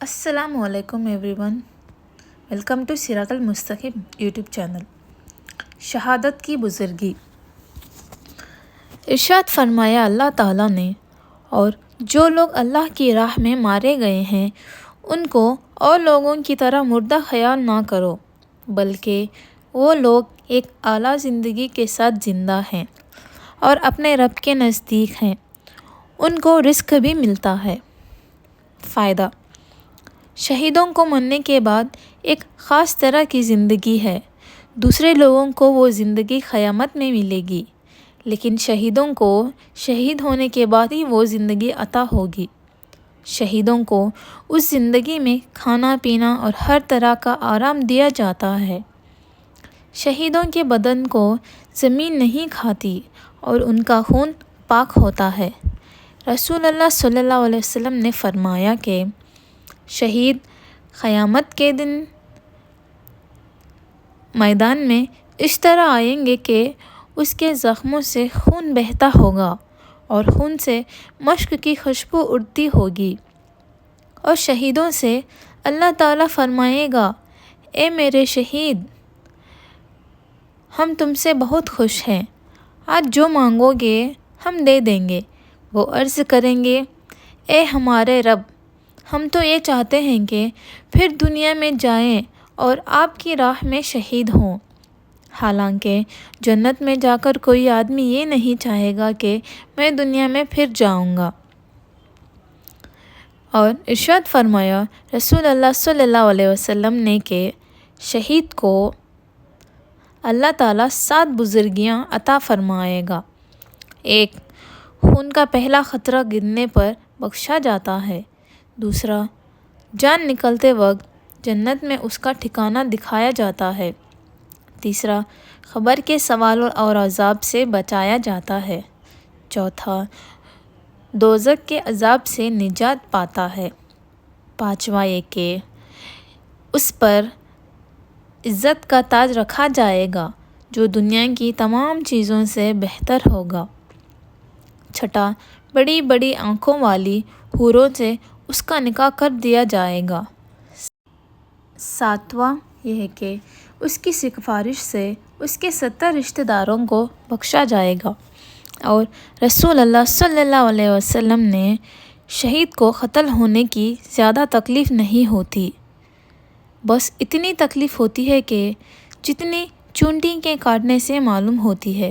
السلام علیکم every one, welcome to صراط المستقیم یوٹیوب چینل۔ شہادت کی بزرگی۔ ارشاد فرمایا اللہ تعالیٰ نے، اور جو لوگ اللہ کی راہ میں مارے گئے ہیں ان کو اور لوگوں کی طرح مردہ خیال نہ کرو، بلکہ وہ لوگ ایک اعلیٰ زندگی کے ساتھ زندہ ہیں اور اپنے رب کے نزدیک ہیں، ان کو رزق بھی ملتا ہے۔ فائدہ: شہیدوں کو مرنے کے بعد ایک خاص طرح کی زندگی ہے۔ دوسرے لوگوں کو وہ زندگی قیامت میں ملے گی، لیکن شہیدوں کو شہید ہونے کے بعد ہی وہ زندگی عطا ہوگی۔ شہیدوں کو اس زندگی میں کھانا پینا اور ہر طرح کا آرام دیا جاتا ہے۔ شہیدوں کے بدن کو زمین نہیں کھاتی اور ان کا خون پاک ہوتا ہے۔ رسول اللہ صلی اللہ علیہ وسلم نے فرمایا کہ شہید قیامت کے دن میدان میں اس طرح آئیں گے کہ اس کے زخموں سے خون بہتا ہوگا اور خون سے مشک کی خوشبو اڑتی ہوگی، اور شہیدوں سے اللہ تعالیٰ فرمائے گا، اے میرے شہید، ہم تم سے بہت خوش ہیں، آج جو مانگو گے ہم دے دیں گے۔ وہ عرض کریں گے، اے ہمارے رب، ہم تو یہ چاہتے ہیں کہ پھر دنیا میں جائیں اور آپ کی راہ میں شہید ہوں۔ حالانکہ جنت میں جا کر کوئی آدمی یہ نہیں چاہے گا کہ میں دنیا میں پھر جاؤں گا۔ اور ارشاد فرمایا رسول اللہ صلی اللہ علیہ وسلم نے کہ شہید کو اللہ تعالیٰ 7 بزرگیاں عطا فرمائے گا۔ 1. خون کا پہلا قطرہ گرنے پر بخشا جاتا ہے۔ 2. جان نکلتے وقت جنت میں اس کا ٹھکانہ دکھایا جاتا ہے۔ 3. قبر کے سوال اور عذاب سے بچایا جاتا ہے۔ 4. دوزخ کے عذاب سے نجات پاتا ہے۔ 5. یہ کہ اس پر عزت کا تاج رکھا جائے گا جو دنیا کی تمام چیزوں سے بہتر ہوگا۔ 6. بڑی بڑی آنکھوں والی حوروں سے اس کا نکاح کر دیا جائے گا۔ 7. یہ کہ اس کی سفارش سے اس کے 70 رشتہ داروں کو بخشا جائے گا۔ اور رسول اللہ صلی اللہ علیہ وسلم نے شہید کو قتل ہونے کی زیادہ تکلیف نہیں ہوتی، بس اتنی تکلیف ہوتی ہے کہ جتنی چونٹی کے کاٹنے سے معلوم ہوتی ہے۔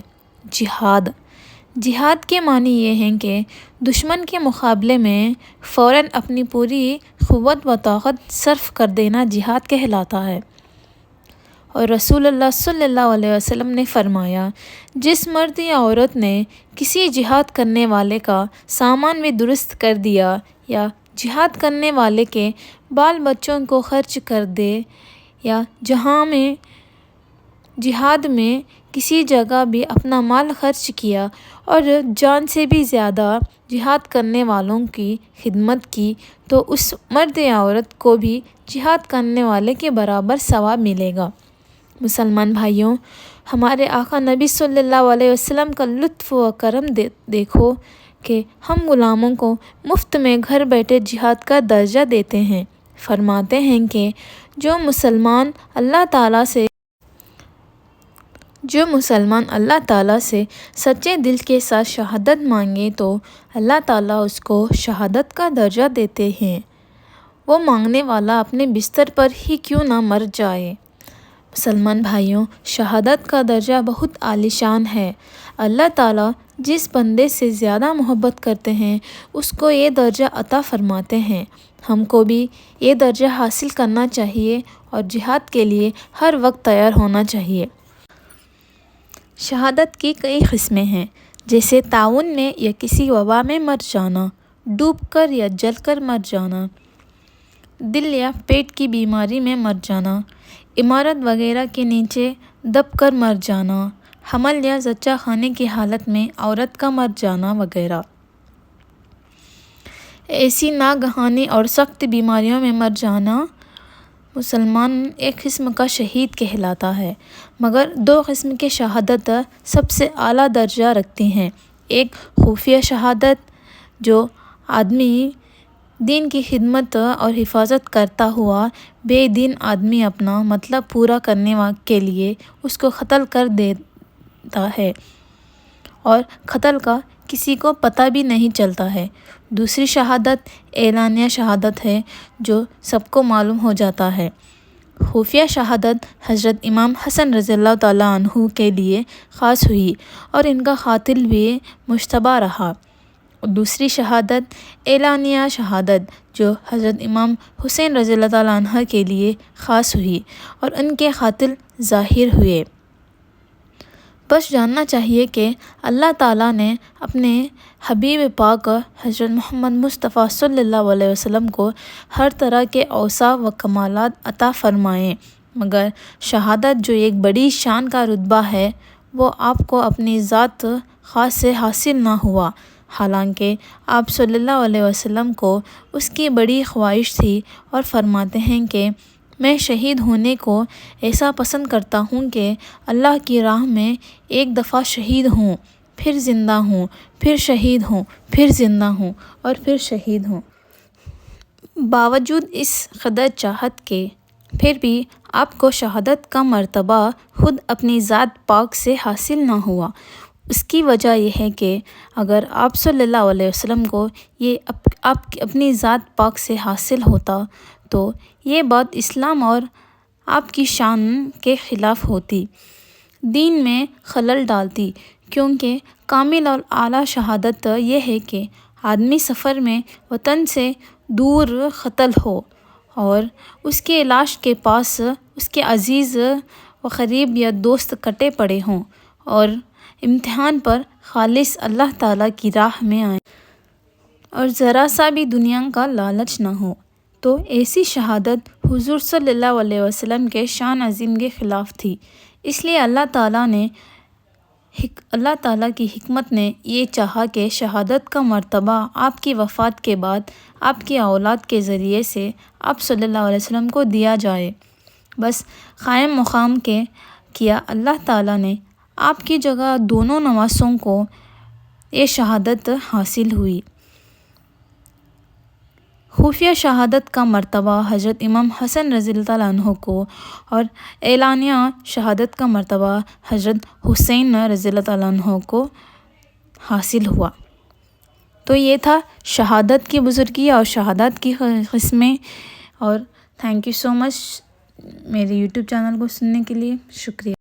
جہاد کے معنی یہ ہیں کہ دشمن کے مقابلے میں فوراً اپنی پوری قوت و طاقت صرف کر دینا جہاد کہلاتا ہے۔ اور رسول اللہ صلی اللہ علیہ وسلم نے فرمایا، جس مرد یا عورت نے کسی جہاد کرنے والے کا سامان بھی درست کر دیا یا جہاد کرنے والے کے بال بچوں کو خرچ کر دے یا جہاد میں کسی جگہ بھی اپنا مال خرچ کیا اور جان سے بھی زیادہ جہاد کرنے والوں کی خدمت کی، تو اس مرد یا عورت کو بھی جہاد کرنے والے کے برابر ثواب ملے گا۔ مسلمان بھائیوں، ہمارے آقا نبی صلی اللہ علیہ وسلم کا لطف و کرم دیکھو کہ ہم غلاموں کو مفت میں گھر بیٹھے جہاد کا درجہ دیتے ہیں۔ فرماتے ہیں کہ جو مسلمان اللہ تعالیٰ سے سچے دل کے ساتھ شہادت مانگے تو اللہ تعالیٰ اس کو شہادت کا درجہ دیتے ہیں، وہ مانگنے والا اپنے بستر پر ہی کیوں نہ مر جائے۔ مسلمان بھائیوں، شہادت کا درجہ بہت عالی شان ہے۔ اللہ تعالیٰ جس بندے سے زیادہ محبت کرتے ہیں اس کو یہ درجہ عطا فرماتے ہیں۔ ہم کو بھی یہ درجہ حاصل کرنا چاہیے اور جہاد کے لیے ہر وقت تیار ہونا چاہیے۔ شہادت کی کئی قسمیں ہیں، جیسے طاعون میں یا کسی وبا میں مر جانا، ڈوب کر یا جل کر مر جانا، دل یا پیٹ کی بیماری میں مر جانا، عمارت وغیرہ کے نیچے دب کر مر جانا، حمل یا زچہ خانے کی حالت میں عورت کا مر جانا وغیرہ۔ ایسی ناگہانی اور سخت بیماریوں میں مر جانا مسلمان ایک قسم کا شہید کہلاتا ہے، مگر 2 قسم کے شہادت سب سے اعلیٰ درجہ رکھتی ہیں۔ ایک خفیہ شہادت، جو آدمی دین کی خدمت اور حفاظت کرتا ہوا بے دین آدمی اپنا مطلب پورا کرنے کے لیے اس کو قتل کر دیتا ہے، اور قتل کا کسی کو پتہ بھی نہیں چلتا ہے۔ دوسری شہادت اعلانیہ شہادت ہے، جو سب کو معلوم ہو جاتا ہے۔ خفیہ شہادت حضرت امام حسن رضی اللہ تعالیٰ عنہ کے لیے خاص ہوئی اور ان کا قاتل بھی مشتبہ رہا۔ دوسری شہادت اعلانیہ شہادت جو حضرت امام حسین رضی اللہ تعالیٰ عنہ کے لیے خاص ہوئی اور ان کے قاتل ظاہر ہوئے۔ بس جاننا چاہیے کہ اللہ تعالیٰ نے اپنے حبیب پاک حضرت محمد مصطفیٰ صلی اللہ علیہ وسلم کو ہر طرح کے اوصاف و کمالات عطا فرمائے، مگر شہادت جو ایک بڑی شان کا رتبہ ہے وہ آپ کو اپنی ذات خاص سے حاصل نہ ہوا، حالانکہ آپ صلی اللہ علیہ وسلم کو اس کی بڑی خواہش تھی اور فرماتے ہیں کہ میں شہید ہونے کو ایسا پسند کرتا ہوں کہ اللہ کی راہ میں ایک دفعہ شہید ہوں، پھر زندہ ہوں، پھر شہید ہوں، پھر زندہ ہوں اور پھر شہید ہوں۔ باوجود اس قدر چاہت کے پھر بھی آپ کو شہادت کا مرتبہ خود اپنی ذات پاک سے حاصل نہ ہوا۔ اس کی وجہ یہ ہے کہ اگر آپ صلی اللہ علیہ وسلم کو یہ اپنی ذات پاک سے حاصل ہوتا تو یہ بات اسلام اور آپ کی شان کے خلاف ہوتی، دین میں خلل ڈالتی، کیونکہ کامل اور اعلیٰ شہادت یہ ہے کہ آدمی سفر میں وطن سے دور قتل ہو اور اس کے لاش کے پاس اس کے عزیز و قریب یا دوست کٹے پڑے ہوں اور امتحان پر خالص اللہ تعالیٰ کی راہ میں آئیں اور ذرا سا بھی دنیا کا لالچ نہ ہو، تو ایسی شہادت حضور صلی اللہ علیہ وسلم کے شان عظیم کے خلاف تھی۔ اس لیے اللہ تعالیٰ کی حکمت نے یہ چاہا کہ شہادت کا مرتبہ آپ کی وفات کے بعد آپ کی اولاد کے ذریعے سے آپ صلی اللہ علیہ وسلم کو دیا جائے۔ بس قائم مقام کیا اللہ تعالیٰ نے آپ کی جگہ دونوں نواسوں کو یہ شہادت حاصل ہوئی۔ خفیہ شہادت کا مرتبہ حضرت امام حسن رضی اللہ تعالیٰ عنہ کو اور اعلانیہ شہادت کا مرتبہ حضرت حسین رضی اللہ تعالیٰ عنہ کو حاصل ہوا۔ تو یہ تھا شہادت کی بزرگی اور شہادت کی قسمیں، اور تھینک یو سو مچ میرے یوٹیوب چینل کو سننے کے لیے، شکریہ۔